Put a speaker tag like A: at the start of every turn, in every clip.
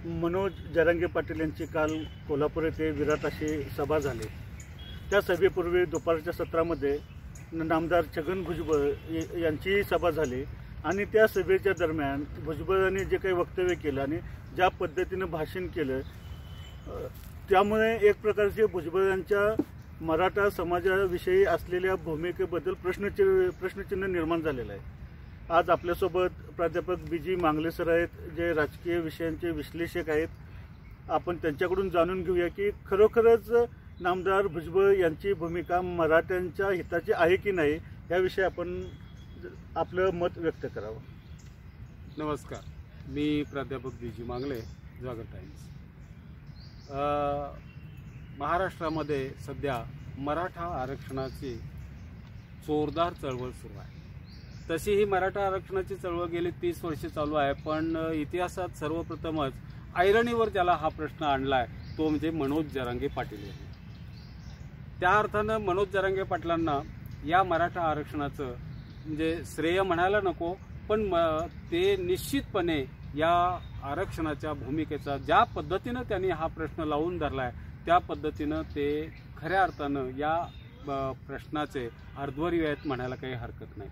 A: मनोज जरांगे पाटील यांची काल कोल्हापूर येथे विराट अशी सभा झाली। त्या सभेपूर्वी दुपारच्या सत्रामध्ये नामदार छगन भुजबळ यांची सभा झाली आणि त्या सभेच्या दरम्यान भुजबळांनी जे काही वक्तव्य केलं आणि ज्या पद्धतीनं भाषण केलं त्यामुळे एक प्रकारचे भुजबळांच्या मराठा समाजाविषयी असलेल्या भूमिकेबद्दल प्रश्नचिन्ह निर्माण झालेलं आहे। आज आपल्यासोबत प्राध्यापक BG मांगले सर आहेत, जे राजकीय विषयांचे विश्लेषक आहेत। आपण त्यांच्याकडून जाणून घेऊया की खरोखरच नामदार भुजबळ यांची भूमिका मराठ्यांच्या हिताची आहे की नाही, याविषयी आपण आपलं मत व्यक्त करावं।
B: नमस्कार, मी प्राध्यापक BG मांगले, जागर टाइम्स। महाराष्ट्रामध्ये सध्या मराठा आरक्षणाची जोरदार चळवळ सुरू आहे। तशी ही मराठा आरक्षणाची चळवळ गेली 30 वर्षे चालू आहे, पण इतिहासात सर्वप्रथमच ऐरणीवर ज्याला हा प्रश्न आणलाय तो म्हणजे मनोज जरांगे पाटील यांनी। त्या अर्थानं मनोज जरांगे पाटलांना या मराठा आरक्षणाचं म्हणजे श्रेय म्हणायला नको, पण ते निश्चितपणे या आरक्षणाच्या भूमिकेचा ज्या पद्धतीनं त्यांनी हा प्रश्न लावून धरलाय त्या पद्धतीनं ते खऱ्या अर्थानं या प्रश्नाचे अर्धवरी आहेत म्हणायला काही हरकत नाही।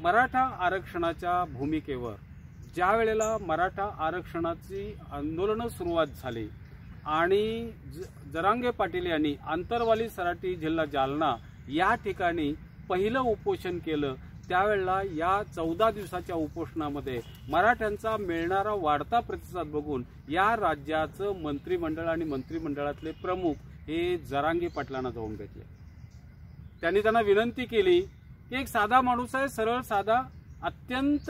B: मराठा आरक्षणाच्या भूमिकेवर ज्या वेळेला मराठा आरक्षणाची आंदोलन सुरुवात झाली आणि जरांगे पाटील यांनी आंतरवाली सराटी जिल्हा जालना या ठिकाणी पहिलं उपोषण केलं, त्यावेळेला या 14 दिवसाच्या उपोषणामध्ये मराठ्यांचा मिळणारा वाढता प्रतिसाद बघून या राज्याचं मंत्रिमंडळ आणि मंत्रिमंडळातले प्रमुख हे जरांगे पाटलांना जाऊन भेटले। त्यांनी त्यांना विनंती केली की एक साधा माणूस आहे, सरळ साधा, अत्यंत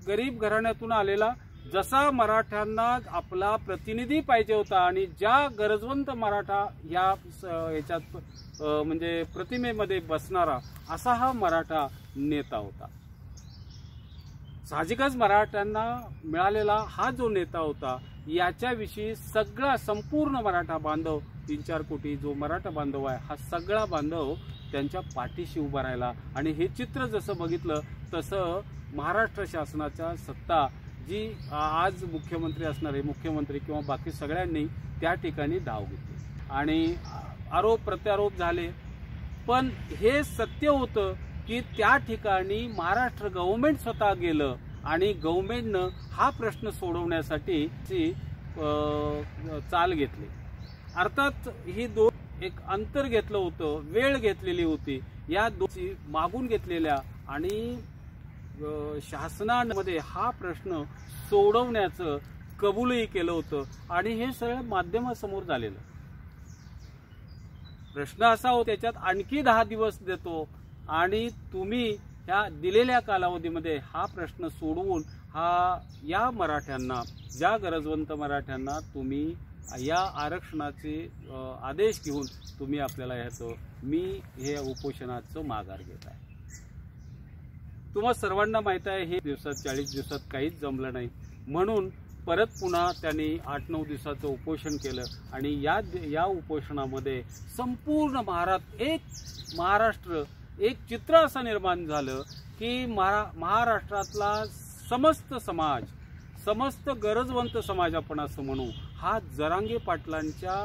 B: गरीब घराण्यातून आलेला, जसा मराठ्यांना आपला प्रतिनिधी पाहिजे होता आणि ज्या गरजवंत मराठा या ह्याच्यात म्हणजे प्रतिमेमध्ये बसणारा असा हा मराठा नेता होता। साहजिकच मराठ्यांना मिळालेला हा जो नेता होता याच्याविषयी सगळा संपूर्ण मराठा बांधव 3-4 कोटी जो मराठा बांधव आहे हा सगळा बांधव त्यांच्या पाठीशी उभा राहिला। आणि हे चित्र जसं बघितलं तसं महाराष्ट्र शासनाच्या सत्ता जी आज मुख्यमंत्री असणारे मुख्यमंत्री किंवा बाकी सगळ्यांनी त्या ठिकाणी धाव घेतली आणि आरोप प्रत्यारोप झाले, पण हे सत्य होतं की त्या ठिकाणी महाराष्ट्र गव्हर्नमेंट स्वतः गेलं आणि गव्हर्नमेंटनं हा प्रश्न सोडवण्यासाठी चाल घेतली। अर्थात ही एक अंतर घेतलं होतं, वेळ घेतलेली होती, या दोन्ही मागून घेतलेल्या आणि शासनामध्ये हा प्रश्न सोडवण्याचं कबूलही केलं होतं आणि हे सगळं माध्यमासमोर झालेलं। प्रश्न असा होता त्याच्यात आणखी 10 दिवस देतो आणि तुम्ही या दिलेल्या कालावधीमध्ये हा प्रश्न सोडवून या मराठ्यांना, ज्या गरजवंत मराठ्यांना तुम्ही या आरक्षणाचे आदेश घेऊन तुम्ही आपल्याला ह्याचं मी हे उपोषणाचं माघार घेत आहे। तुम्हाला सर्वांना माहित आहे हे 40 दिवसात काहीच जमलं नाही, म्हणून परत पुन्हा त्यांनी 8-9 दिवसाचं उपोषण केलं आणि या उपोषणामध्ये संपूर्ण महाराष्ट्र एक चित्र असं निर्माण झालं की महाराष्ट्रातला समस्त समाज, समस्त गरजवंत समाज आपण असं म्हणू, हा जरांगे पाटलांच्या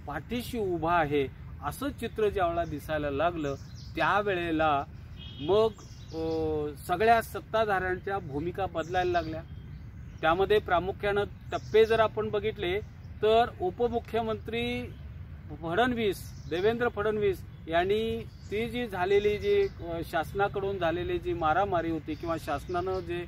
B: पाठीशी उभा आहे असं चित्र ज्यावेळेला दिसायला लागलं त्यावेळेला मग सगळ्या सत्ताधाऱ्यांच्या भूमिका बदलायला लागल्या। त्यामध्ये प्रामुख्यानं टप्पे जर आपण बघितले तर उपमुख्यमंत्री देवेंद्र फडणवीस यांनी ती जी झालेली जी शासनाकडून झालेली जी मारामारी होती किंवा शासनानं जे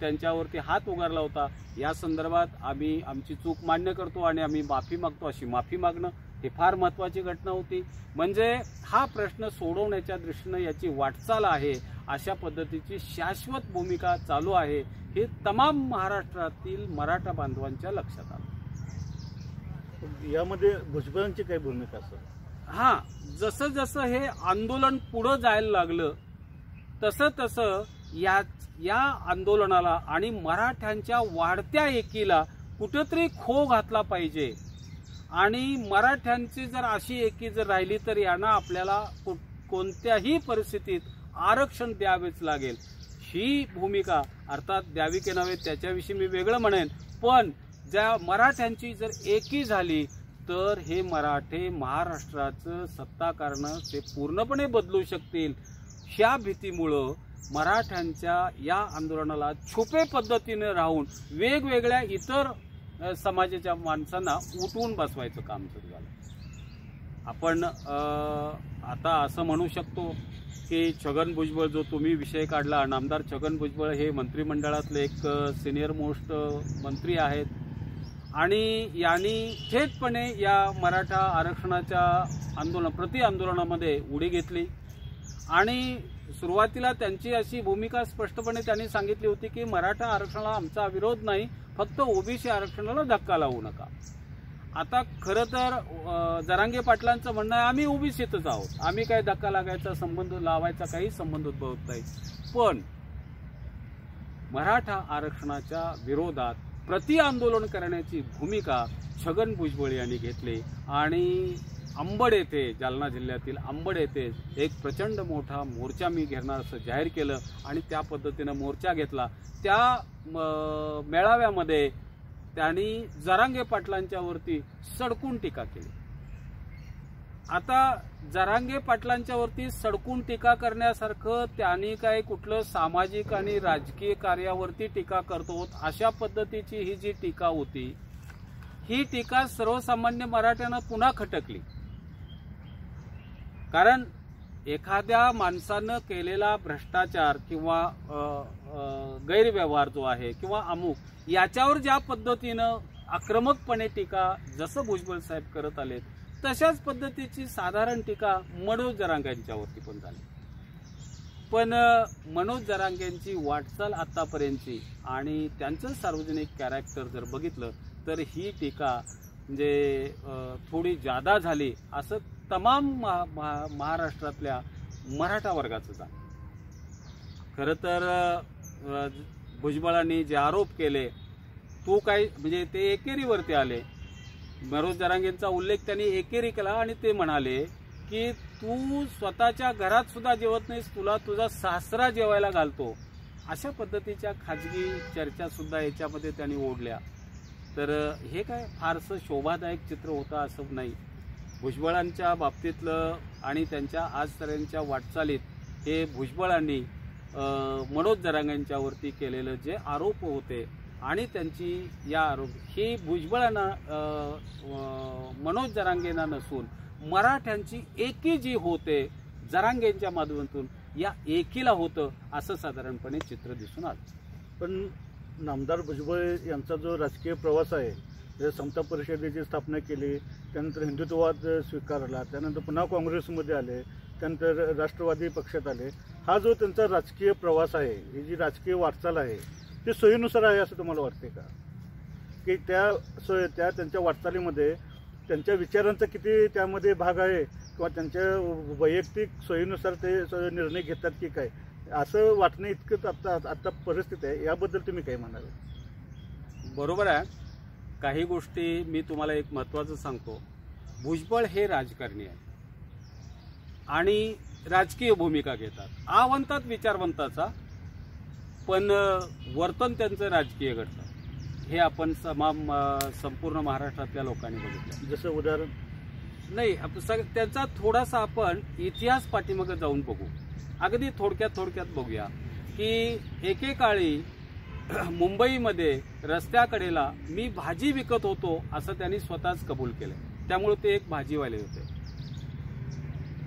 B: त्यांच्यावरती हात उगारला होता या संदर्भात आम्ही आमची चूक मान्य करतो आणि आम्ही माफी मागतो, अशी माफी मागणं हे फार महत्त्वाची घटना होती। म्हणजे हा प्रश्न सोडवण्याच्या दृष्टीनं याची वाटचाल आहे, अशा पद्धतीची शाश्वत भूमिका चालू आहे, हे तमाम महाराष्ट्रातील मराठा बांधवांच्या लक्षात आलं।
A: यामध्ये भुजबळांची काय भूमिका असेल?
B: हां, जसं जसं हे आंदोलन पुढे जायला लागलं तसं तसं या आंदोलनाला आणि मराठ्यांच्या वाढत्या एकीला कुठेतरी खो घातला पाहिजे आणि मराठ्यांची जर अशी एकी जर राहिली तर यांना आपल्याला कोणत्याही परिस्थितीत आरक्षण द्यावेच लागेल, ही भूमिका अर्थात द्यावी की नव्हे त्याच्याविषयी मी वेगळं म्हणेन, पण ज्या मराठ्यांची जर एकी झाली तर हे मराठे महाराष्ट्राचं सत्ता कारणं ते पूर्णपणे बदलू शकतील. ह्या भीतीमुळं मराठ्यांच्या या आंदोलनाला छुपे पद्धतीने राहून वेगवेगळ्या इतर समाजाच्या माणसांना उठवून बसवायचं काम सुरू झालं. आपण आता असं म्हणू शकतो की छगन भुजबळ जो तुम्ही विषय काढला, नामदार छगन भुजबळ हे मंत्रिमंडळातले एक सिनियर मोस्ट मंत्री आहेत आणि यांनी थेटपणे या मराठा आरक्षणाच्या प्रति आंदोलनामध्ये उडी घेतली आणि सुरुवातीला त्यांची अशी भूमिका स्पष्टपणे त्यांनी सांगितली होती की मराठा आरक्षणाला आमचा विरोध नाही, फक्त ओबीसी आरक्षणाला धक्का लावू नका. आता खरं तर जरांगे पाटलांचं म्हणणं आहे आम्ही ओबीसीतच आहोत, आम्ही काय धक्का लावायचा काही संबंध उद्भवत नाही. पण मराठा आरक्षणाच्या विरोधात प्रति आंदोलन करण्याची भूमिका छगन भुजबळ यांनी घेतली आणि अंबड येथे, जालना जिल्ह्यातील अंबड येथे एक प्रचंड मोठा मोर्चा मी घेणार असं जाहीर केलं आणि त्या पद्धतीनं मोर्चा घेतला. त्या मेळाव्यामध्ये त्यांनी जरांगे पाटलांच्या वरती सडकून टीका केली. आता जरांगे पाटलांच्या वरती सडकून टीका करण्यासारखं त्यांनी काय कुठलं सामाजिक आणि राजकीय कार्यावरती टीका करतो अशा पद्धतीची ही जी टीका होती, ही टीका सर्वसामान्य मराठ्यांना पुन्हा खटकली. कारण एखाद्या माणसानं केलेला भ्रष्टाचार किंवा गैरव्यवहार जो आहे किंवा अमुक याच्यावर ज्या पद्धतीनं आक्रमकपणे टीका जसं भुजबळ साहेब करत आले तशाच पद्धतीची साधारण टीका मनोज जरांगेंच्यावरती पण झाली. पण मनोज जरांगेंची वाटचाल आतापर्यंतची आणि त्यांचं सार्वजनिक कॅरेक्टर जर बघितलं तर ही टीका म्हणजे थोडी जादा झाली असं तमाम महाराष्ट्रातल्या मराठा वर्गाचं झालं. खरं तर भुजबळांनी जे आरोप केले तो काय म्हणजे ते एकेरीवरती आले. मनोज जरांगेंचा उल्लेख त्यांनी एकेरी केला आणि ते म्हणाले की तू स्वतःच्या घरात सुद्धा जेवत नाहीस, तुला तुझा सासरा जेवायला घालतो. अशा पद्धतीच्या खाजगी चर्चा सुद्धा याच्यामध्ये त्यांनी ओढल्या. तर हे काय फारसं शोभादायक चित्र होतं असं नाही. भुजबळांच्या बाबतीतलं आणि त्यांच्या आजपर्यंतच्या वाटचालीत हे भुजबळांनी मनोज जरांगेंच्यावरती केलेलं जे आरोप होते आणि त्यांची या आरोप ही भुजबळांना मनोज जरांगेंना नसून मराठ्यांची एकी जी होते जरांगेंच्या माध्यमातून या एकीला होतं असं साधारणपणे चित्र दिसून आलं.
A: पण नामदार भुजबळ यांचा जो राजकीय प्रवास आहे, समता परिषदेची स्थापना केली, त्यानंतर हिंदुत्ववाद स्वीकारला, त्यानंतर पुन्हा काँग्रेसमध्ये आले, त्यानंतर राष्ट्रवादी पक्षात आले, हा जो त्यांचा राजकीय प्रवास आहे, ही जी राजकीय वाटचाल आहे ती सोयीनुसार आहे असं तुम्हाला वाटते का? की त्यांच्या वाटचालीमध्ये त्यांच्या विचारांचा किती त्यामध्ये भाग आहे किंवा त्यांच्या वैयक्तिक सोयीनुसार ते निर्णय घेतात की काय, असं वाटणं इतकंच आता परिस्थिती आहे. याबद्दल तुम्ही काय म्हणाल?
B: बरोबर आहे. काही गोष्टी मी तुम्हाला एक महत्त्वाचं सांगतो. भुजबळ हे राजकारणी आहे आणि राजकीय भूमिका घेतात, आवंतात विचारवंताचा, पण वर्तन त्यांचं राजकीय घडतं. हे आपण संपूर्ण महाराष्ट्रातल्या लोकांनी बघितलं.
A: जसं उदाहरण
B: नाही, त्याचा थोडासा आपण इतिहास पाठीमागे जाऊन बघू. अगदी थोडक्यात बघूया की एकेकाळी मुंबईमध्ये रस्त्याकडेला मी भाजी विकत होतो असं त्यांनी स्वतःच कबूल केलं. त्यामुळे ते एक भाजीवाले होते.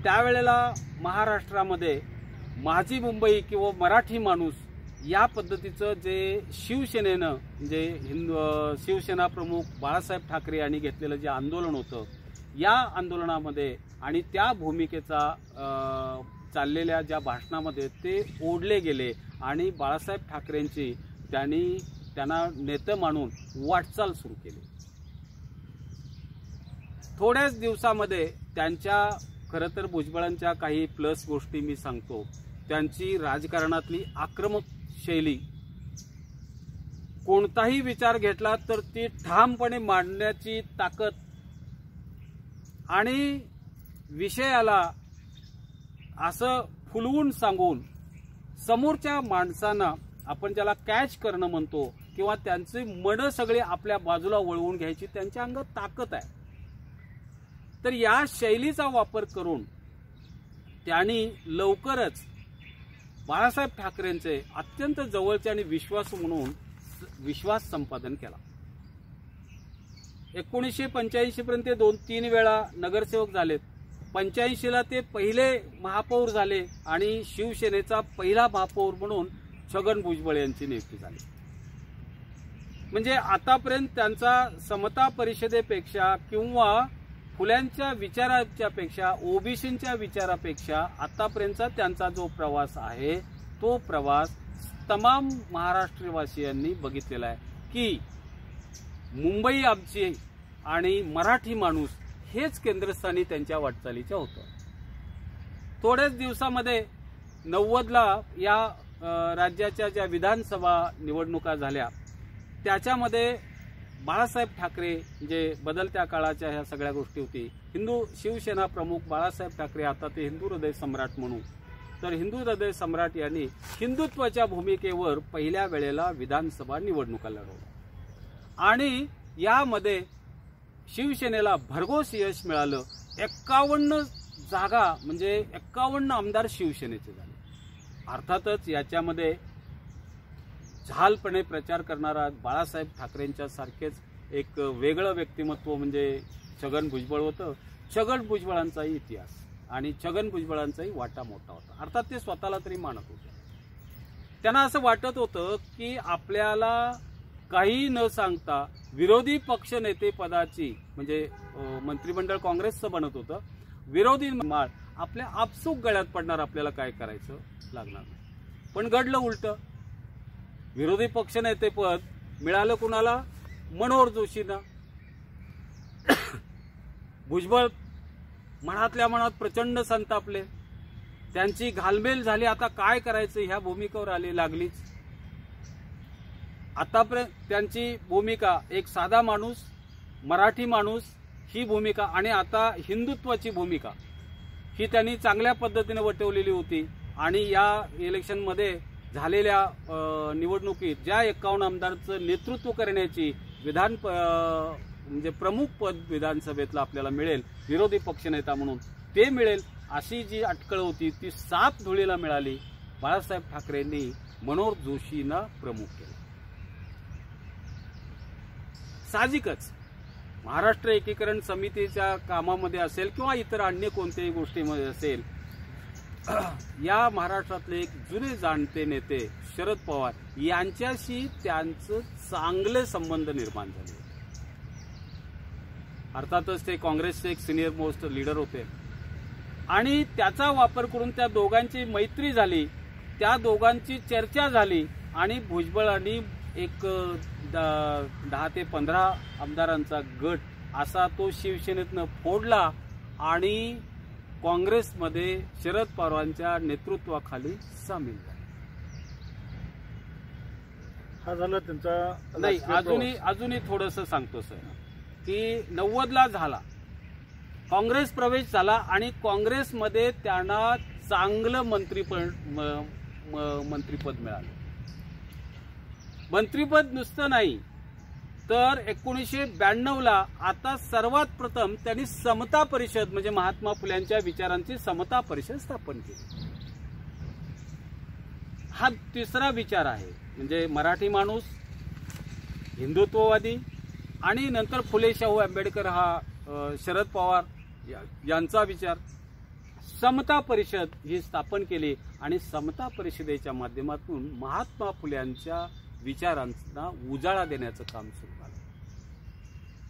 B: त्यावेळेला महाराष्ट्रामध्ये माझी मुंबई किंवा मराठी माणूस या पद्धतीचं जे शिवसेनेनं म्हणजे शिवसेना प्रमुख बाळासाहेब ठाकरे यांनी घेतलेलं जे आंदोलन होतं, या आंदोलनामध्ये आणि त्या भूमिकेचा चाललेल्या ज्या भाषणामध्ये ते ओढले गेले आणि बाळासाहेब ठाकरेंची त्यांना नेते मानून वाटचाल सुरू केली. थोड्याच दिवसामध्ये त्यांच्या खरं तर भुजबळांच्या काही प्लस गोष्टी मी सांगतो. त्यांची राजकारणातली आक्रमक शैली, कोणताही विचार घेतला तर ती ठामपणे मांडण्याची ताकद आणि विषयाला असं फुलवून सांगून समोरच्या माणसांना आपण ज्याला कॅच करणं म्हणतो किंवा त्यांचे मन सगळे आपल्या बाजूला वळवून घ्यायची त्यांच्या अंगात ताकद आहे. तर या शैलीचा वापर करून त्यांनी लवकरच बाळासाहेब ठाकरेंचे अत्यंत जवळचे आणि विश्वासू म्हणून विश्वास संपादन केला. 1985 पर्यंत 2-3 वेळा नगरसेवक झालेत. 85ला ते पहिले महापौर झाले आणि शिवसेनेचा पहिला महापौर म्हणून छगन भुजबळ यांची नियुक्ती झाली. म्हणजे आतापर्यंत त्यांचा समता परिषदेपेक्षा किंवा फुल्यांच्या विचाराच्या पेक्षा ओबीसींच्या विचारापेक्षा आतापर्यंतचा त्यांचा जो प्रवास आहे तो प्रवास तमाम महाराष्ट्रवासियांनी बघितलेला आहे की मुंबई आमची आणि मराठी माणूस हेच केंद्रस्थानी त्यांच्या वाटचालीचं होतं. थोड्याच दिवसामध्ये 90ला या राज्याच्या ज्या विधानसभा निवडणुका झाल्या त्याच्यामध्ये बाळासाहेब ठाकरे जे बदलत्या काळाच्या ह्या सगळ्या गोष्टी होती. हिंदू शिवसेना प्रमुख बाळासाहेब ठाकरे आता ते हिंदू हृदय सम्राट म्हणून, तर हिंदू हृदय सम्राट यांनी हिंदुत्वाच्या भूमिकेवर पहिल्या वेळेला विधानसभा निवडणुका लढवल्या आणि यामध्ये शिवसेनेला भरघोस यश मिळालं. 51 जागा म्हणजे 51 आमदार शिवसेनेचे झाले. अर्थातच याच्यामध्ये झालपणे प्रचार करणारा बाळासाहेब ठाकरेंच्या सारखेच एक वेगळं व्यक्तिमत्व म्हणजे छगन भुजबळ होतं. छगन भुजबळांचाही इतिहास आणि छगन भुजबळांचाही वाटा मोठा होता. अर्थात ते स्वतःला तरी मानत होते. त्यांना असं वाटत होतं की आपल्याला काही न सांगता विरोधी पक्ष नेते पदाची म्हणजे मंत्रिमंडळ काँग्रेसचं बनत होतं, विरोधी माळ आपल्या आपसूक गळ्यात पडणार, आपल्याला काय करायचं लागणार नाही. पण घडलं उलट. विरोधी पक्षनेते पद मिळालं कुणाला? मनोहर जोशींना. भुजबळ मनातल्या मनात प्रचंड संतापले. त्यांची घालमेल झाली. आता काय करायचं ह्या भूमिकेवर लागलीच. आतापर्यंत त्यांची भूमिका एक साधा माणूस, मराठी माणूस ही भूमिका आणि आता हिंदुत्वाची भूमिका ही त्यांनी चांगल्या पद्धतीने वटवलेली होती. आणि या इलेक्शनमध्ये झालेल्या निवडणुकीत ज्या 51 आमदारांचं नेतृत्व करण्याची म्हणजे प्रमुख पद विधानसभेतलं आपल्याला मिळेल विरोधी पक्षनेता म्हणून, ते मिळेल अशी जी अटकळ होती ती 7 धुळीला मिळाली. बाळासाहेब ठाकरेंनी मनोहर जोशींना प्रमुख केलं. साहजिकच महाराष्ट्र एकीकरण समितीच्या कामामध्ये असेल किंवा इतर अन्य कोणत्याही गोष्टीमध्ये असेल, या महाराष्ट्रातले एक जुने जाणते नेते शरद पवार यांच्याशी त्यांचं चांगले संबंध निर्माण झाले. अर्थातच ते काँग्रेसचे एक सिनियर मोस्ट लीडर होते आणि त्याचा वापर करून त्या दोघांची मैत्री झाली, त्या दोघांची चर्चा झाली आणि भुजबळांनी एक 10 ते 15 आमदारांचा गट असा तो शिवसेनेतनं फोडला आणि काँग्रेसमध्ये शरद पवारांच्या नेतृत्वाखाली सामील झाले.
A: हा झाला त्यांचा
B: नाही. अजूनही थोडंसं सांगतो सर की 90ला झाला काँग्रेस प्रवेश झाला आणि काँग्रेसमध्ये त्यांना चांगलं मंत्रिपद मिळालं. मंत्रिपद नुसतं नाही तर 1992ला आता सर्वात प्रथम त्यांनी समता परिषद म्हणजे महात्मा फुल्यांच्या विचारांची समता परिषद स्थापन केली. हा तिसरा विचार आहे म्हणजे मराठी माणूस, हिंदुत्ववादी आणि नंतर फुले शाहू आंबेडकर हा शरद पवार यांचा विचार. समता परिषद ही स्थापन केली आणि समता परिषदेच्या माध्यमातून महात्मा फुल्यांच्या विचारांना उजाळा देण्याचं काम सुरू झालं.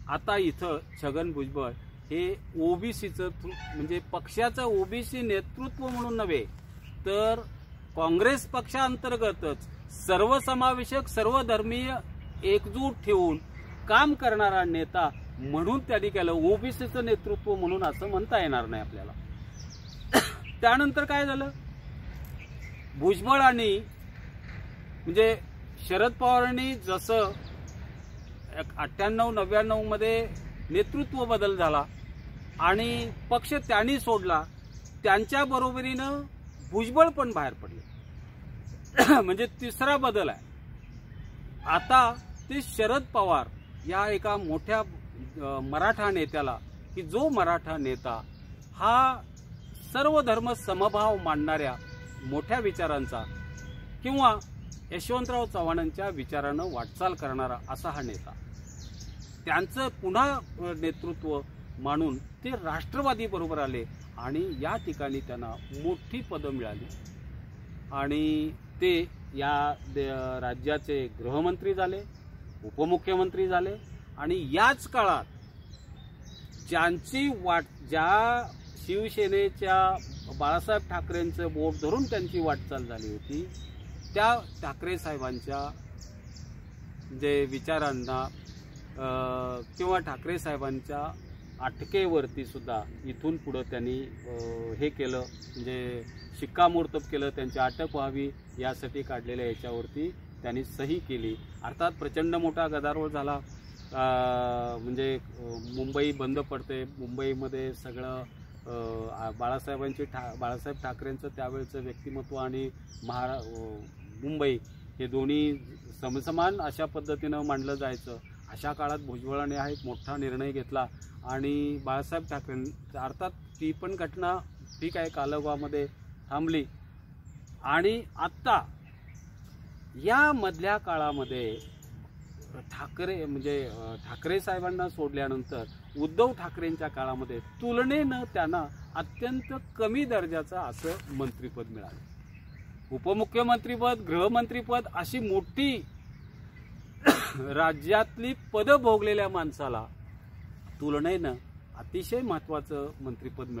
B: आता इथं छगन भुजबळ हे ओबीसीचं म्हणजे पक्षाचं ओबीसी नेतृत्व म्हणून नव्हे तर काँग्रेस पक्षांतर्गतच सर्वसमावेशक सर्वधर्मीय एकजूट ठेवून काम करणारा नेता म्हणून त्यांनी केलं. ओबीसीचं नेतृत्व म्हणून असं म्हणता येणार नाही आपल्याला. त्यानंतर काय झालं? भुजबळांनी म्हणजे शरद पवारांनी जसं 98-99 मध्ये नेतृत्व बदल झाला आणि पक्ष त्यांनी सोडला, त्यांच्या बरोबरीनं भुजबळ पण बाहेर पडले. म्हणजे तिसरा बदल आहे. आता ते शरद पवार या एका मोठ्या मराठा नेत्याला, की जो मराठा नेता हा सर्व धर्म समभाव मांडणाऱ्या मोठ्या विचारांचा किंवा यशवंतराव चव्हाणांच्या विचारानं वाटचाल करणारा असा हा नेता, त्यांचं पुन्हा नेतृत्व मानून ते राष्ट्रवादी बरोबर आले आणि या ठिकाणी त्यांना मोठी पदं मिळाली आणि ते या राज्याचे गृहमंत्री झाले, उपमुख्यमंत्री झाले आणि याच काळात ज्या शिवसेनेच्या बाळासाहेब ठाकरेंचं बोट धरून त्यांची वाटचाल झाली होती, त्या ठाकरे साहेबांच्या जे विचारांना किंवा ठाकरे साहेबांच्या अटकेवरती सुद्धा इथून पुढं त्यांनी हे केलं, म्हणजे शिक्कामोर्तब केलं, त्यांची अटक व्हावी यासाठी काढलेल्या याच्यावरती त्यांनी सही केली. अर्थात प्रचंड मोठा गदारोळ झाला. म्हणजे मुंबई बंद पडते, मुंबईमध्ये सगळं बाळासाहेब ठाकरेंचं त्यावेळचं व्यक्तिमत्व आणि मुंबई हे दोन्ही समसमान अशा पद्धतीनं मांडलं जायचं. अशा काळात भुजबळाने हा एक मोठा निर्णय घेतला आणि बाळासाहेब ठाकरे अर्थात ती पण घटना ठीक आहे कालगावामध्ये थांबली. आणि आत्ता या मधल्या काळामध्ये ठाकरे साहेबांना सोडल्यानंतर उद्धव ठाकरेंच्या काळामध्ये तुलनेनं त्यांना अत्यंत कमी दर्जाचं असं मंत्रिपद मिळालं. उपमुख्यमंत्रीपद, गृहमंत्रीपद अशी मोठी राज्यातली पदं भोगलेल्या माणसाला तुलनेनं अतिशय महत्त्वाचं मंत्रिपद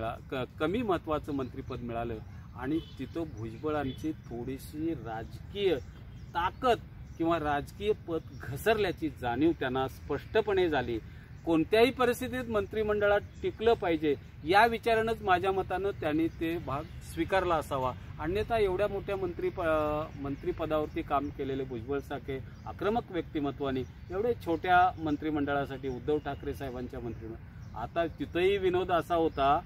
B: कमी महत्त्वाचं मंत्रिपद मिळालं आणि तिथं भुजबळांची थोडीशी राजकीय ताकद किंवा राजकीय पद घसरल्याची जाणीव त्यांना स्पष्टपणे झाली. कोणत्याही परिस्थितीत मंत्रिमंडळात टिकलं पाहिजे या विचारानंच माझ्या मतानं त्यांनी ते भाग स्वीकारला असावा. अन्यथा एवढ्या मोठ्या मंत्रिपदावरती काम केलेले भुजबळसारखे आक्रमक व्यक्तिमत्वानी एवढे छोट्या मंत्रिमंडळासाठी उद्धव ठाकरे साहेबांच्या आता तिथंही विनोद असा होता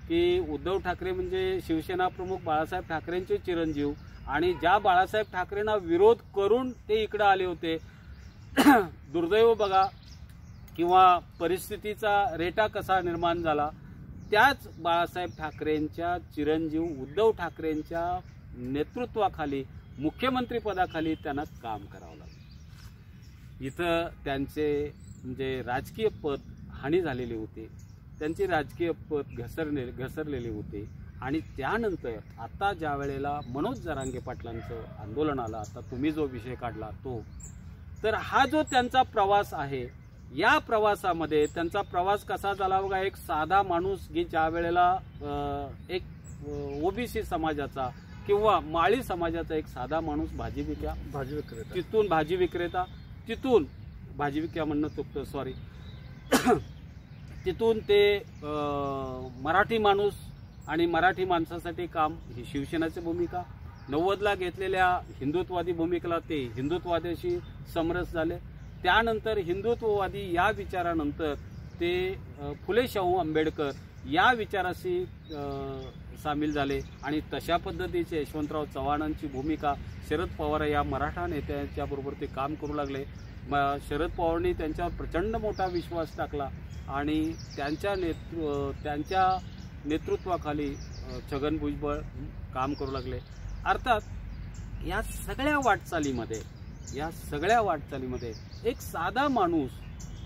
B: की उद्धव ठाकरे म्हणजे शिवसेना प्रमुख बाळासाहेब ठाकरेंचे चिरंजीव आणि ज्या बाळासाहेब ठाकरेंना विरोध करून ते इकडे आले होते. दुर्दैव बघा किंवा परिस्थितीचा रेटा कसा निर्माण झाला. त्याच बाळासाहेब ठाकरेंच्या चिरंजीव उद्धव ठाकरेंच्या नेतृत्वाखाली मुख्यमंत्रीपदाखाली त्यांना काम करावं लागलं. इथं त्यांचे म्हणजे राजकीय पद हानी झालेली होती, त्यांची राजकीय पद घसरलेली होती. आणि त्यानंतर आता ज्या वेळेला मनोज जरांगे पाटलांचं आंदोलन आलं, आता तुम्ही जो विषय काढला तो, तर हा जो त्यांचा प्रवास आहे या प्रवासामध्ये त्यांचा प्रवास कसा झाला बघा. एक साधा माणूस की ज्या वेळेला एक ओबीसी समाजाचा किंवा माळी समाजाचा एक साधा माणूस भाजी विक्रेता, तिथून भाजी विक्रेता, तिथून भाजी विक्या म्हणणं चुकतं सॉरी, तिथून ते मराठी माणूस आणि मराठी माणसासाठी काम ही शिवसेनेची भूमिका, 90ला घेतलेल्या हिंदुत्ववादी भूमिकेला ते हिंदुत्ववाद्याशी समरस झाले. त्यानंतर हिंदुत्ववादी या विचारानंतर ते फुले शाहू आंबेडकर या विचाराशी सामील झाले आणि तशा पद्धतीचे यशवंतराव चव्हाणांची भूमिका, शरद पवार या मराठा नेत्यांच्या बरोबर ते काम करू लागले. शरद पवारांनी त्यांच्यावर प्रचंड मोठा विश्वास टाकला आणि त्यांच्या नेतृत्वाखाली छगन भुजबळ काम करू लागले. अर्थात या सगळ्या वाटचालीमध्ये एक साधा माणूस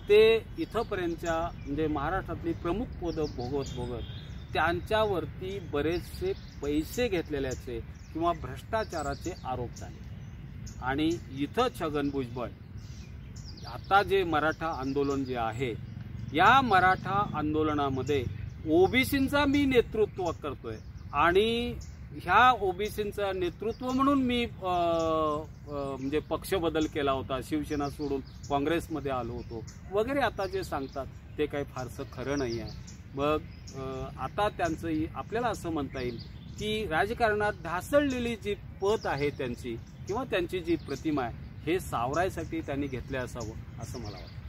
B: ते इथंपर्यंतच्या म्हणजे महाराष्ट्रातली प्रमुख पदं भोगत त्यांच्यावरती बरेचसे पैसे घेतलेल्याचे किंवा भ्रष्टाचाराचे आरोप झाले. आणि इथं छगन भुजबळ आता जे मराठा आंदोलन जे आहे या मराठा आंदोलनामध्ये ओबीसींचा मी नेतृत्व करतोय आणि ह्या ओबीसींचं नेतृत्व म्हणून मी म्हणजे पक्ष बदल केला होता, शिवसेना सोडून काँग्रेसमध्ये आलो होतो वगैरे आता जे सांगतात ते काही फारसं खरं नाही आहे. मग आता त्यांचं आपल्याला असं म्हणता येईल की राजकारणात ढासळलेली जी पत आहे त्यांची किंवा त्यांची जी प्रतिमा आहे हे सावरायसाठी त्यांनी घेतले असावं असं मला वाटतं.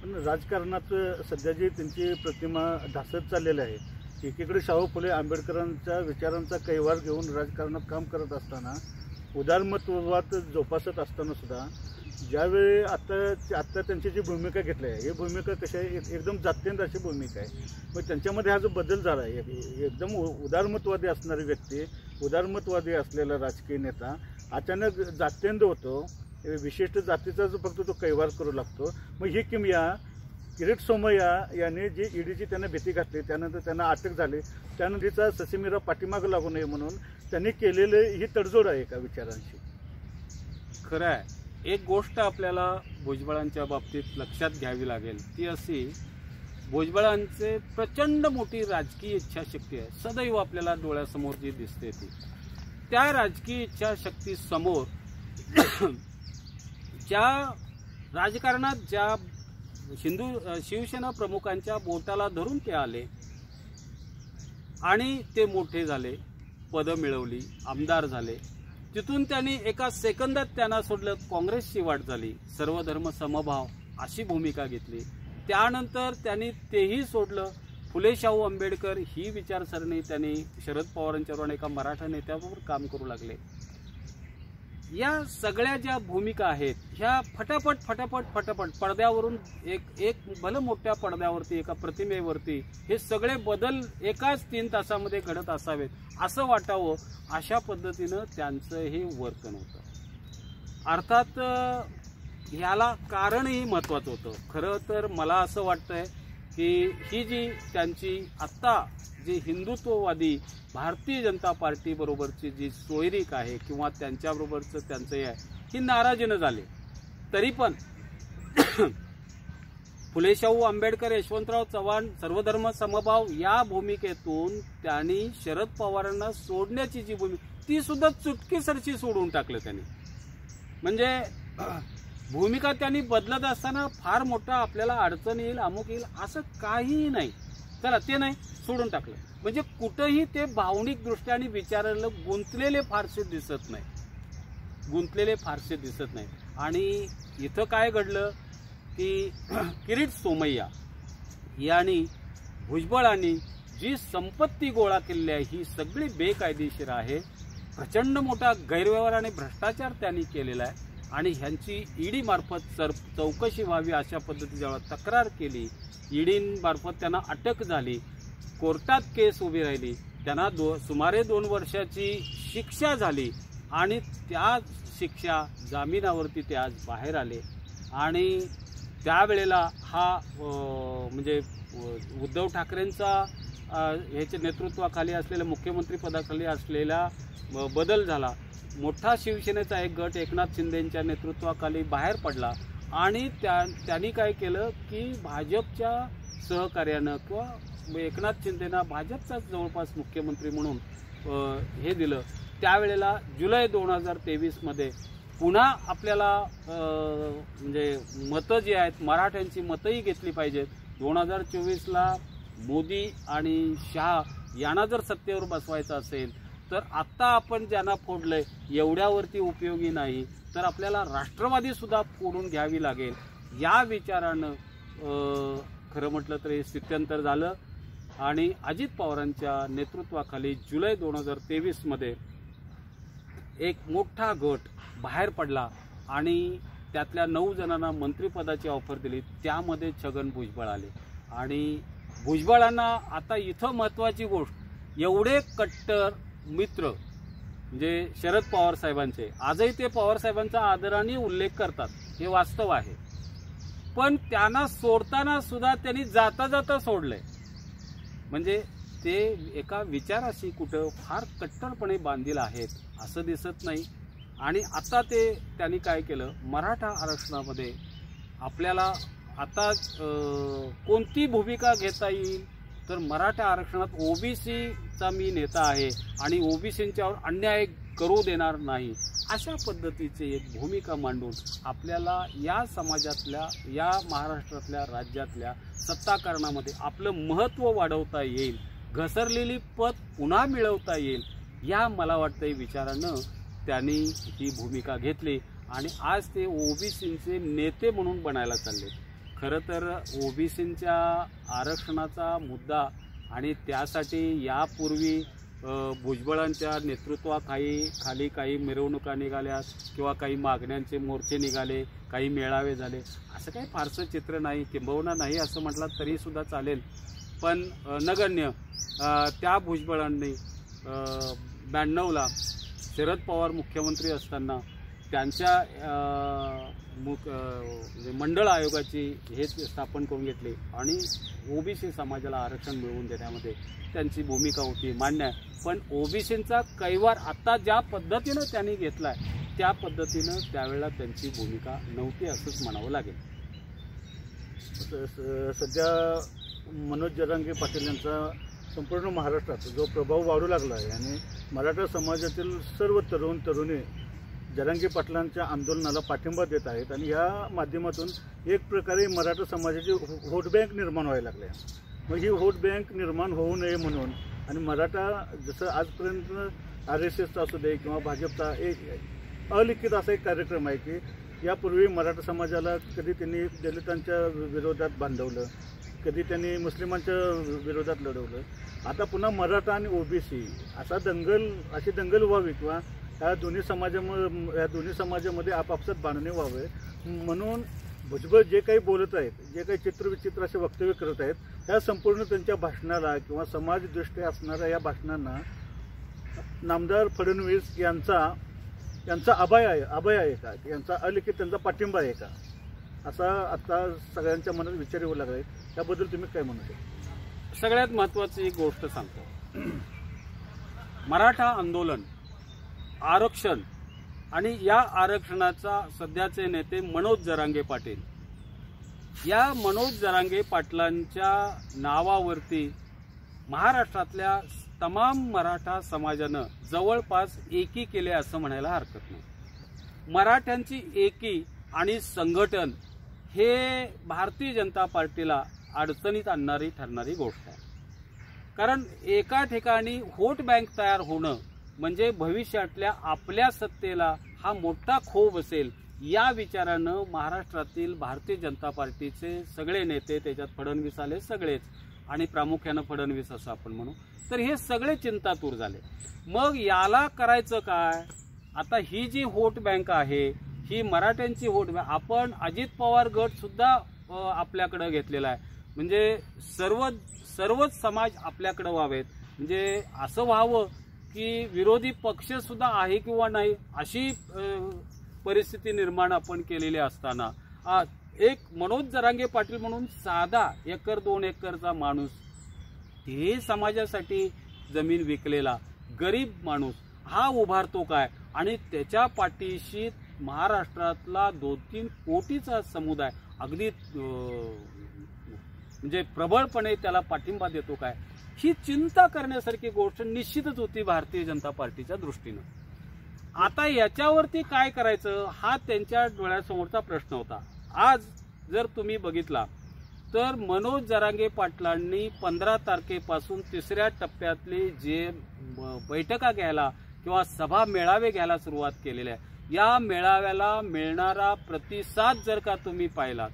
A: पण राजकारणात सध्या जी त्यांची प्रतिमा ढासळत चाललेली आहे, एकीकडे शाहू फुले आंबेडकरांच्या विचारांचा कैवार घेऊन राजकारणात काम करत असताना उदारमतवाद जोपासत असताना सुद्धा ज्यावेळी आता त्यांची जी भूमिका घेतली आहे ही भूमिका कशी आहे, एकदम जात्यंत अशी भूमिका आहे. मग त्यांच्यामध्ये हा जो बदल झाला आहे, एकदम उदारमतवादी असणारी व्यक्ती, उदारमतवादी असलेला राजकीय नेता अचानक जात्यंत होतो, विशिष्ट जातीचा जो फक्त तो कैवार करू लागतो. मग ही किमया किरीट सोमय्या यांनी जी ईडीची त्यांना भीती घातली, त्यानंतर त्यांना अटक झाली, त्यानंतर तिचा ससेमिरा पाठीमागं लागू नये म्हणून त्यांनी केलेली ही तडजोड आहे का विचारांशी?
B: खरं आहे. एक गोष्ट आपल्याला भुजबळांच्या बाबतीत लक्षात घ्यावी लागेल, ती अशी, भुजबळांचे प्रचंड मोठी राजकीय इच्छाशक्ती आहे, सदैव आपल्याला डोळ्यासमोर जी दिसते ती. त्या राजकीय इच्छाशक्ती समोर ज्या राजकारणात ज्या शिवसेना प्रमुखांच्या बोटाला धरून ते आले आणि ते मोठे झाले, पदं मिळवली, आमदार झाले, तिथून त्यांनी एका सेकंदात त्यांना सोडलं, काँग्रेसची वाट झाली, सर्वधर्म समभाव अशी भूमिका घेतली. त्यानंतर त्यांनी तेही सोडलं, फुले शाहू आंबेडकर ही विचारसरणी त्यांनी शरद पवारांच्यावर एका मराठा नेत्याबरोबर काम करू लागले. या सगळ्या ज्या भूमिका आहेत ह्या फटाफट पडद्यावरून एक भलं मोठ्या पडद्यावरती एका प्रतिमेवरती हे सगळे बदल एकाच 3 तासामध्ये घडत असावेत असं वाटावं, अशा पद्धतीनं त्यांचं हे वर्तन होतं. अर्थात ह्याला कारणही महत्त्वाचं होतं. खरं तर मला असं वाटतंय की ही जी त्यांची आत्ता जी हिंदुत्ववादी भारतीय जनता पार्टी बरोबरची जी सोयरीक आहे किंवा त्यांच्याबरोबरचं त्यांचं हे आहे, ही नाराजीनं झाले. तरी पण फुले शाहू आंबेडकर, यशवंतराव चव्हाण, सर्वधर्म समभाव या भूमिकेतून त्यांनी शरद पवारांना सोडण्याची जी भूमिका ती सुद्धा चुटकीसरशी सोडून टाकलं त्यांनी. म्हणजे भूमिका त्यांनी बदलत असताना फार मोठा आपल्याला अडचण येईल, अमुक येईल असं काहीही नाही. चला ते नाही, सोडून टाकलं. म्हणजे कुठंही ते भावनिक दृष्ट्या आणि विचाराला गुंतलेले फारसे दिसत नाही. आणि इथं काय घडलं की किरीट सोमय्या यांनी भुजबळांनी जी संपत्ती गोळा केलेली आहे ही सगळी बेकायदेशीर आहे. प्रचंड मोठा गैरव्यवहार आणि भ्रष्टाचार त्यांनी केलेला आहे आणि ह्यांची ईडी मार्फत चौकशी व्हावी अशा पद्धतीची तक्रार केली. ईडी मार्फत त्यांना अटक झाली, कोर्टात केस उभी राहिली, त्यांना सुमारे 2 वर्षाची शिक्षा झाली आणि त्या शिक्षा जामिनावरती ते आज बाहेर आले. आणि त्यावेळेला हा म्हणजे उद्धव ठाकरेंचा ह्याच्या नेतृत्वाखाली असलेल्या मुख्यमंत्री पदाखाली असलेला बदल झाला. मोठा शिवसेनेचा एक गट एकनाथ शिंदेंच्या नेतृत्वाखाली बाहेर पडला आणि त्यांनी काय केलं की भाजपच्या सहकार्यानं किंवा एकनाथ शिंदेना भाजपचाच जवळपास मुख्यमंत्री म्हणून हे दिलं. त्यावेळेला जुलै 2023 पुन्हा आपल्याला म्हणजे मतं जी आहेत मराठ्यांची मतंही घेतली पाहिजेत. 2024ला मोदी आणि शहा यांना जर सत्तेवर बसवायचं असेल तर आत्ता आपण ज्यांना फोडलंय एवढ्यावरती उपयोगी नाही, तर आपल्याला राष्ट्रवादी सुद्धा फोडून घ्यावी लागेल. या विचारानं खरं म्हटलं तर हे स्थित्यंतर झालं आणि अजित पवारांच्या नेतृत्वाखाली जुलै 2023 एक मोठा गट बाहेर पडला आणि त्यातल्या 9 जणांना मंत्रिपदाची ऑफर दिली. त्यामध्ये छगन भुजबळ आले आणि भुजबळांना आता इथं महत्त्वाची गोष्ट, एवढे कट्टर मित्र म्हणजे शरद पवार साहेबांचे, आजही ते पवार साहेबांचा आदराने उल्लेख करतात, हे वास्तव आहे. पण त्यांना सोडताना सुद्धा त्यांनी जाता जाता सोडलंय. म्हणजे ते एका विचाराशी कुठं फार कट्टरपणे बांधील आहेत असं दिसत नाही. आणि आता त्यांनी काय केलं, मराठा आरक्षणामध्ये आपल्याला आता कोणती भूमिका घेता येईल, तर मराठा आरक्षणात ओबीसीचा मी नेता आहे आणि ओबीसींच्यावर अन्याय करू देणार नाही अशा पद्धतीची एक भूमिका मांडून आपल्याला या समाजातल्या, या महाराष्ट्रातल्या राज्यातल्या सत्ताकारणामध्ये आपलं महत्त्व वाढवता येईल, घसरलेली पद पुन्हा मिळवता येईल, या मला वाटतं विचारानं त्यांनी ही भूमिका घेतली आणि आज ते ओबीसींचे नेते म्हणून बनायला चालले. खरं तर ओबीसींच्या आरक्षणाचा मुद्दा आणि त्यासाठी यापूर्वी भुजबळांच्या नेतृत्वाखाली काही मिरवणुका निघाल्या किंवा काही मागण्यांचे मोर्चे निघाले, काही मेळावे झाले, असं काही फारसं चित्र नाही, किंबहुना नाही असं म्हटलं तरीसुद्धा चालेल. पण नगण्य त्या भुजबळांनी 92ला शरद पवार मुख्यमंत्री असताना त्यांच्या मंडळ आयोगाची हेच स्थापन करून घेतले आणि ओबीसी समाजाला आरक्षण मिळवून देण्यामध्ये त्यांची भूमिका होती, मान्य आहे. पण ओबीसींचा कैवार आता ज्या पद्धतीनं त्यांनी घेतलाय त्या पद्धतीनं त्यावेळेला त्यांची भूमिका नव्हती असंच म्हणावं लागेल.
A: सध्या मनोज जरांगे पाटील यांचा संपूर्ण महाराष्ट्रात जो प्रभाव वाढू लागला आहे आणि मराठा समाजातील सर्व तरुण तरुणी जरांगे पाटलांच्या आंदोलनाला पाठिंबा देत आहेत आणि या माध्यमातून एक प्रकारे मराठा समाजाची व्होट बँक निर्माण व्हायला लागली आहे. मग ही व्होट बँक निर्माण होऊ नये म्हणून आणि मराठा जसं आजपर्यंत RSS असू दे किंवा भाजपचा एक अलिखित असा एक कार्यक्रम आहे की यापूर्वी मराठा समाजाला कधी त्यांनी दलितांच्या विरोधात बांधवलं, कधी त्यांनी मुस्लिमांच्या विरोधात लढवलं. आता पुन्हा मराठा आणि ओबीसी अशी दंगल व्हावी किंवा या दोन्ही समाजामध्ये आपापसात बांधणे व्हावे म्हणून भुजबळ जे काही बोलत आहेत, जे काही चित्रविचित्र असे वक्तव्य करत आहेत, त्या संपूर्ण त्यांच्या भाषणाला किंवा समाजदृष्ट्या असणाऱ्या या भाषणांना नामदार फडणवीस यांचा अभय आहे का, यांचा अलिखित त्यांचा पाठिंबा आहे का, असा आता सगळ्यांच्या मनात विचार येऊ लागला आहे. त्याबद्दल तुम्ही काय म्हणू शकता?
B: सगळ्यात महत्त्वाची एक गोष्ट सांगतो. मराठा आंदोलन, आरक्षण आणि या आरक्षणाचा सध्याचे नेते मनोज जरांगे पाटील, या मनोज जरांगे पाटलांच्या नावावरती महाराष्ट्रातल्या तमाम मराठा समाजानं जवळपास एकी केले असं म्हणायला हरकत नाही. मराठ्यांची एकी आणि संघटन हे भारतीय जनता पार्टीला अडचणीत आणणारी ठरणारी गोष्ट आहे. कारण एका ठिकाणी व्होट बँक तयार होणं म्हणजे भविष्यातल्या आपल्या सत्तेला हा मोठा खो बसेल या विचारानं महाराष्ट्रातील भारतीय जनता पार्टीचे सगळे नेते, त्याच्यात फडणवीस आले सगळेच आणि प्रामुख्यानं फडणवीस असं आपण म्हणू, तर हे सगळे चिंतातूर झाले. मग याला करायचं काय? आता ही जी व्होट बँक आहे ही मराठ्यांची व्होट बँक, आपण अजित पवार गट सुद्धा आपल्याकडे घेतलेला आहे. म्हणजे सर्वच समाज आपल्याकडे व्हावेत, म्हणजे असं व्हावं की विरोधी पक्ष सुद्धा आहे किंवा नाही अशी परिस्थिती निर्माण आपण केलेली असताना एक मनोज जरांगे पाटील म्हणून साधा 1-2 एकरचा माणूस, हे समाजासाठी जमीन विकलेला गरीब माणूस हा उभारतो काय? आणि त्याच्या पाठीशी महाराष्ट्रातला 2-3 कोटीचा समुदाय अगदी म्हणजे प्रबळपणे त्याला पाठिंबा देतो काय? ही चिंता करण्यासारखी गोष्ट निश्चितच होती भारतीय जनता पार्टीच्या दृष्टीनं. आता याच्यावरती काय करायचं हा त्यांच्या डोळ्यासमोरचा प्रश्न होता. आज जर तुम्ही बघितला तर मनोज जरांगे पाटलांनी 15 तारखेपासून 3ऱ्या टप्प्यातले जे बैठका घ्यायला किंवा सभा मेळावे घ्यायला सुरुवात केलेल्या आहे, या मेळाव्याला मिळणारा प्रतिसाद जर का तुम्ही पाहिलात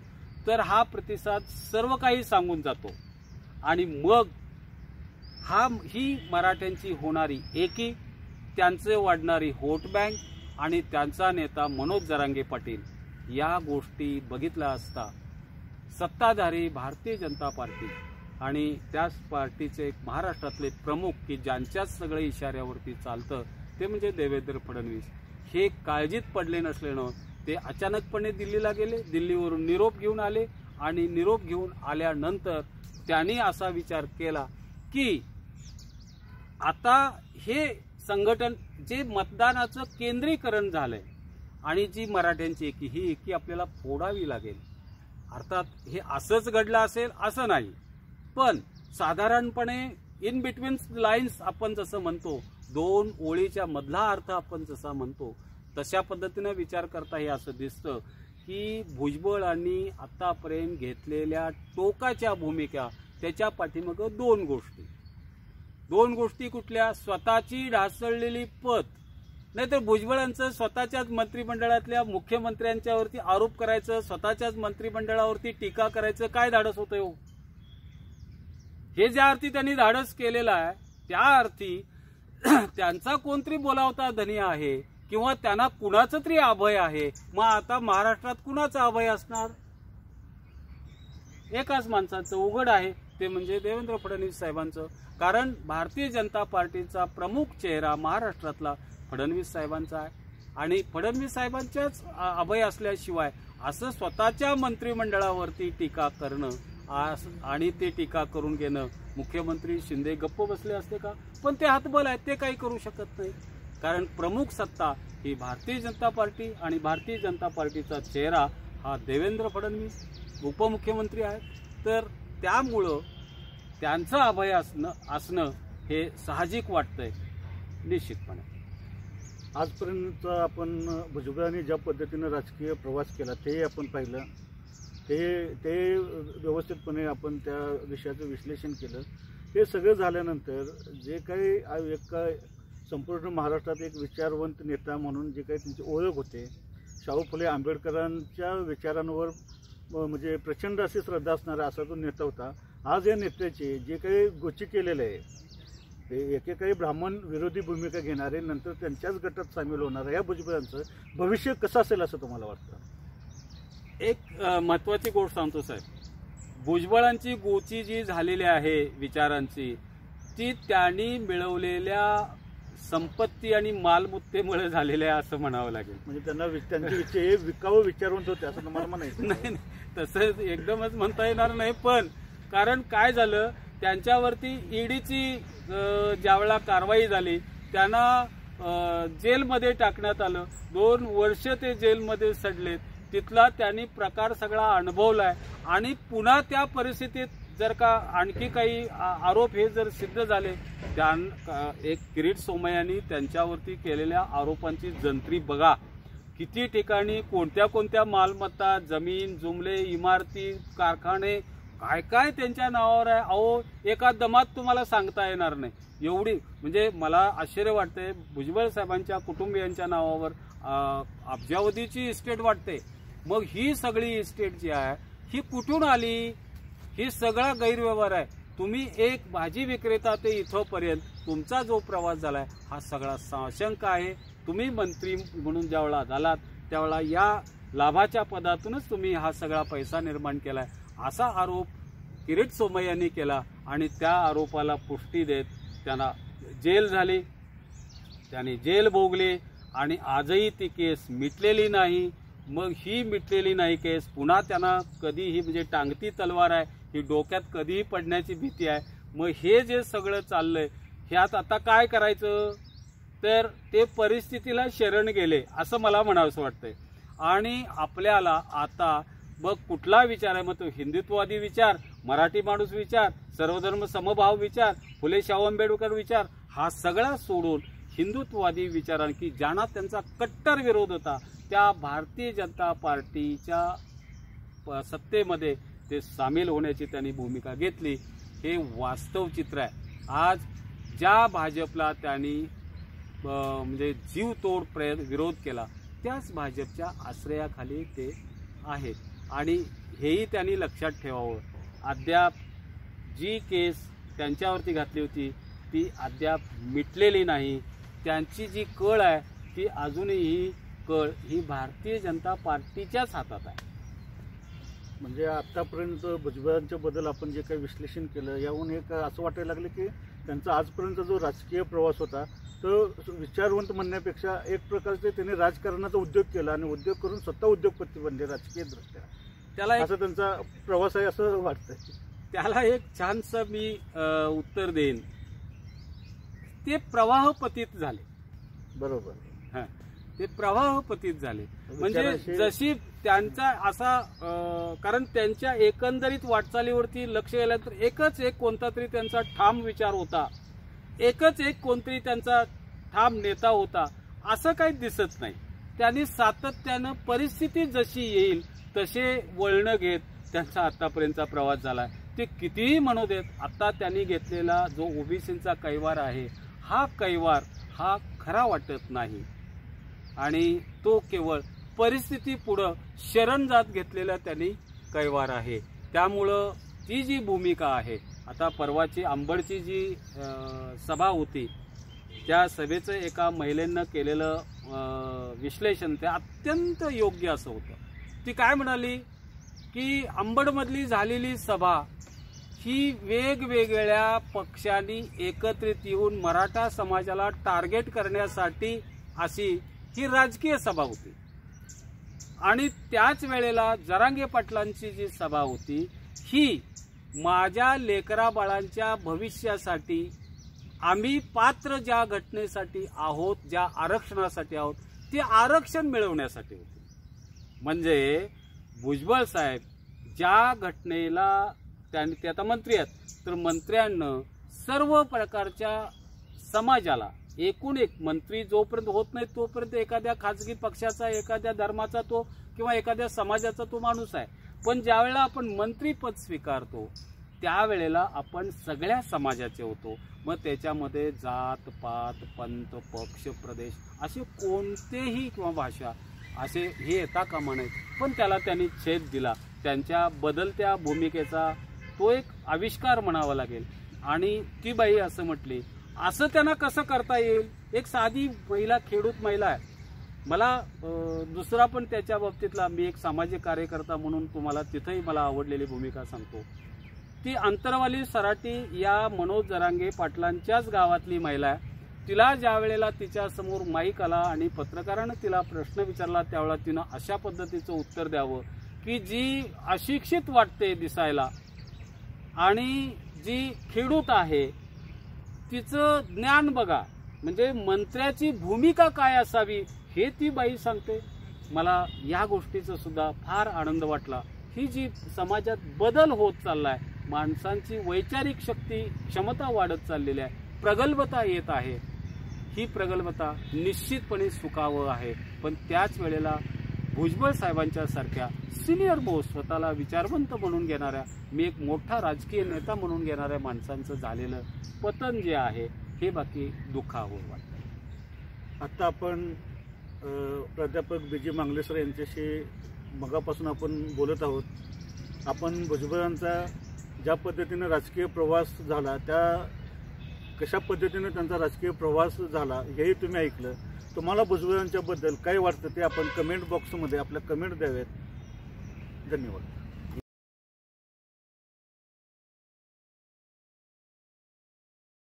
B: तर हा प्रतिसाद सर्व काही सांगून जातो. आणि मग ही मराठ्यांची होणारी एकी, त्यांचे वाढणारी व्होट बँक आणि त्यांचा नेता मनोज जरांगे पाटील या गोष्टी बघितल्या असता सत्ताधारी भारतीय जनता पार्टी आणि त्याच पार्टीचे महाराष्ट्रातले प्रमुख की ज्यांच्याच सगळे इशाऱ्यावरती चालतं ते म्हणजे देवेंद्र फडणवीस, हे काळजीत पडले नसल्यानं ते अचानकपणे दिल्लीला गेले, दिल्लीवरून निरोप घेऊन आले आणि निरोप घेऊन आल्यानंतर त्यांनी असा विचार केला की आता हे संघटन जे मतदानाचं केंद्रीकरण झालंय आणि जी मराठ्यांची एकी, ही एकी आपल्याला फोडावी लागेल. अर्थात हे असंच घडलं असेल असं नाही, पण साधारणपणे इन बिटवीन लाईन्स आपण जसं म्हणतो, 2 ओळीच्या मधला अर्थ आपण जसा म्हणतो तशा पद्धतीनं विचार करता हे असं दिसतं की भुजबळांनी आतापर्यंत घेतलेल्या टोकाच्या भूमिका त्याच्या पाठीमागं 2 गोष्टी कुठल्या? स्वतःची ढासळलेली पत, नाहीतर भुजबळांचं स्वतःच्याच मंत्रिमंडळातल्या मुख्यमंत्र्यांच्यावरती आरोप करायचं, स्वतःच्याच मंत्रिमंडळावरती टीका करायचं काय धाडस होतंय हो? हे ज्या अर्थी त्यांनी धाडस केलेलं आहे त्या अर्थी त्यांचा कोणतरी बोलावता धनी आहे किंवा त्यांना कुणाचं तरी अभय आहे, मग आता महाराष्ट्रात कुणाचं अभय असणार? एकाच माणसाचं उघड आहे, ते म्हणजे देवेंद्र फडणवीस साहेबांचं. कारण भारतीय जनता पार्टीचा प्रमुख चेहरा महाराष्ट्रातला फडणवीस साहेबांचा आहे आणि फडणवीस साहेबांच्याच अभय असल्याशिवाय असं स्वतःच्या मंत्रिमंडळावरती टीका करणं आणि ते टीका करून घेणं, मुख्यमंत्री शिंदे गप्प बसले असते का? पण ते हातबल आहेत, ते काही करू शकत नाही. कारण प्रमुख सत्ता ही भारतीय जनता पार्टी आणि भारतीय जनता पार्टीचा चेहरा हा देवेंद्र फडणवीस उपमुख्यमंत्री आहेत. तर त्यामुळं त्यांचं अभय असणं हे साहजिक वाटतंय निश्चितपणे.
A: आजपर्यंत आपण भुजबळांनी ज्या पद्धतीनं राजकीय प्रवास केला ते आपण पाहिलं, ते व्यवस्थितपणे आपण त्या विषयाचं विश्लेषण केलं. हे सगळं झाल्यानंतर जे काही एक संपूर्ण महाराष्ट्रात एक विचारवंत नेता म्हणून जे काही त्यांची ओळख होते, शाहू फुले आंबेडकरांच्या विचारांवर म्हणजे प्रचंड अशी श्रद्धा असणारा असा तो नेता होता. आज या नेत्याचे जे काही गोची केलेलं आहे, ते एकेकाळी ब्राह्मण विरोधी भूमिका घेणारे नंतर त्यांच्याच गटात सामील होणार, या भुजबळांचं भविष्य कसं असेल असं तुम्हाला वाटतं?
B: एक महत्वाची गोष्ट सांगतो साहेब, भुजबळांची गोची जी झालेली आहे विचारांची, ती त्यांनी मिळवलेल्या संपत्ती आणि मालमत्तेमुळे झालेले आहे असं म्हणावं लागेल.
A: म्हणजे त्यांना त्यांचे विकावं विचारवंत होते असं तुम्हाला म्हणायचं?
B: नाही, तसं एकदमच म्हणता येणार नाही. पण कारण काय झालं, त्यांच्यावरती ईडीची ज्यावेळेला कारवाई झाली त्यांना जेलमध्ये टाकण्यात आलं. 2 वर्ष ते जेलमध्ये सडलेत. तिथला त्यांनी प्रकार सगळा अनुभवलाय आणि पुन्हा त्या परिस्थितीत जर का आणखी काही आरोप हे जर सिद्ध झाले, एक किरीट सोमय्यांनी त्यांच्यावरती केलेल्या आरोपांची जंत्री बघा. किती ठिकाणी कोणत्या कोणत्या मालमत्ता, जमीन जुमले, इमारती, कारखाने, काय काय त्यांच्या नावावर आहे. अहो, एका दमात तुम्हाला सांगता येणार नाही. एवढी म्हणजे मला आश्चर्य वाटतंय. भुजबळ साहेबांच्या कुटुंबियांच्या नावावर अब्जावधीची इस्टेट वाटते. मग ही सगळी इस्टेट जी आहे ही कुठून आली? ही सगळा गैरव्यवहार आहे. तुम्ही एक भाजी विक्रेता ते इथंपर्यंत तुमचा जो प्रवास झालाय हा सगळा साशंक आहे. तुम्ही मंत्री म्हणून ज्यावेळेला झालात त्यावेळेला या लाभाच्या पदातूनच तुम्ही हा सगळा पैसा निर्माण केलाय असा आरोप किरीट सोमय्यांनी केला आणि त्या आरोपाला पुष्टी देत त्यांना जेल झाली, त्यांनी जेल भोगली आणि आजही ती केस मिटलेली नाही. मग ही मिटलेली नाही केस पुन्हा त्यांना कधीही म्हणजे टांगती तलवार आहे, ही डोक्यात कधीही पडण्याची भीती आहे. मग हे जे सगळं चाललंय ह्यात आता काय करायचं? तर ते परिस्थितीला शरण गेले असं मला म्हणावंसं वाटतंय. आणि आपल्याला आता बघ कुठला विचार आहे, मग तो हिंदुत्ववादी विचार, मराठी माणूस विचार, सर्वधर्म समभाव विचार, फुले शाहू आंबेडकर विचार, हा सगळा सोडून हिंदुत्ववादी विचारांकी ज्यांना त्यांचा कट्टर विरोध होता त्या भारतीय जनता पार्टीच्या सत्तेमध्ये ते सामील होण्याची त्यांनी भूमिका घेतली. हे वास्तव चित्र आहे. आज ज्या भाजपला त्यांनी म्हणजे जीवतोड विरोध केला त्याच भाजपच्या आश्रयाखाली ते आहेत आणि हेही त्यांनी लक्षात ठेवावं. अद्याप जी केस त्यांच्यावरती घातली होती ती अद्याप मिटलेली नाही. त्यांची जी कळ आहे ती अजूनही कळ ही भारतीय जनता पार्टीच्याच हातात आहे.
A: म्हणजे आतापर्यंत भुजबळांच्या बद्दल आपण जे काही विश्लेषण केलं याहून एक असं वाटायला लागलं की त्यांचा आजपर्यंत जो राजकीय प्रवास होता तो विचारवंत म्हणण्यापेक्षा एक प्रकारचे त्यांनी राजकारणाचा उद्योग केला आणि उद्योग करून स्वतः उद्योगपती बनले राजकीय दृष्ट्या. त्याला असं त्यांचा प्रवास आहे असं वाटतंय.
B: त्याला एक छानसं मी उत्तर देईन. ते प्रवाहपतीत झाले.
A: बरोबर.
B: हां, ते प्रवाहपतीत झाले. म्हणजे जशी त्यांचा असा कारण त्यांच्या एकंदरीत वाटचालीवरती लक्ष गेल्यानंतर एकच एक कोणता तरी त्यांचा ठाम विचार होता, एकच एक कोणतरी त्यांचा ठाम नेता होता असं काही दिसत नाही. त्यांनी सातत्यानं परिस्थिती जशी येईल तसे वळणं घेत त्यांचा आतापर्यंतचा प्रवास झाला. ते कितीही म्हणू देत, आता त्यांनी घेतलेला जो ओबीसींचा कैवार आहे हा कैवार हा खरा वाटत नाही आणि तो केवळ परिस्थिती पुढं शरण जात घेतलेला त्यांनी कैवार आहे. त्यामुळं ती जी भूमिका आहे, आता परवाची अंबडची जी सभा होती त्या सभेचं एका महिलेनं केलेलं विश्लेषण ते अत्यंत योग्य असं होतं. ती काय म्हणाली की अंबडमधली झालेली सभा ही वेगवेगळ्या पक्षांनी एकत्रित येऊन मराठा समाजाला टार्गेट करण्यासाठी अशी ही राजकीय सभा होती. आणि त्याच वेळेला जरांगे पाटलांची जी सभा होती ही माझ्या लेकरा बाळांच्या भविष्यासाठी आम्ही पात्र ज्या घटनेसाठी आहोत, ज्या आरक्षणासाठी आहोत, ते आरक्षण मिळवण्यासाठी होते. म्हणजे भुजबळ साहेब ज्या घटनेला त्यांनी, ते आता मंत्री आहेत, तर मंत्र्यांना सर्व प्रकारच्या समाजाला, एकूण एक मंत्री जोपर्यंत होत नाही तोपर्यंत एखाद्या खाजगी पक्षाचा, एखाद्या धर्माचा तो किंवा एखाद्या समाजाचा तो माणूस आहे. पण ज्यावेळेला आपण मंत्रीपद स्वीकारतो त्यावेळेला आपण सगळ्या समाजाचे होतो. मग त्याच्यामध्ये जात पात पंथ पक्ष प्रदेश असे कोणतेही किंवा भाषा असे हे येता कामा नयेत. पण त्याला त्यांनी छेद दिला. त्यांच्या बदलत्या भूमिकेचा तो एक आविष्कार म्हणावा लागेल. आणि ती बाई असं म्हटली, असं त्यांना कसं करता येईल, एक साधी महिला, खेडूत महिला आहे. मला दुसरा पण त्याच्या बाबतीतला, मी एक सामाजिक कार्यकर्ता म्हणून तुम्हाला तिथंही मला आवडलेली भूमिका सांगतो. ती अंतरवाली सराटी या मनोज जरांगे पाटलांच्याच गावातली महिला आहे. तिला ज्या वेळेला तिच्या समोर माईक आला आणि पत्रकारानं तिला प्रश्न विचारला त्यावेळेला तिनं अशा पद्धतीचं उत्तर द्यावं की जी अशिक्षित वाटते दिसायला आणि जी खेडूत आहे तिचं ज्ञान बघा, म्हणजे मंत्र्याची भूमिका काय असावी हे ती बाई सांगते. मला या गोष्टीचा सुद्धा फार आनंद वाटला. ही जी समाजात बदल होत चाललाय, माणसांची वैचारिक शक्ती, क्षमता वाढत चाललेली आहे, प्रगल्भता येत आहे, ही प्रगल्भता निश्चितपणे सुखावं आहे. पण त्याच वेळेला भुजबळ साहेबांच्या सारख्या सिनियर मोस्ट, स्वतःला विचारवंत म्हणून घेणाऱ्या, मी एक मोठा राजकीय नेता म्हणून घेणाऱ्या माणसांचं झालेलं पतन जे आहे हे बाकी दुःखावं वाटतं.
A: आता आपण प्राध्यापक बी.जी. मांगले सर यांच्याशी मगापासून आपण बोलत आहोत. आपण भुजबळांचा ज्या पद्धतीने राजकीय प्रवास झाला, त्या कशा पद्धतीने त्यांचा राजकीय प्रवास झाला हेही तुम्ही ऐकलं. तुम्हाला भुजबळांच्याबद्दल काय वाटतं ते आपण कमेंट बॉक्समध्ये आपल्या कमेंट द्यावेत. धन्यवाद.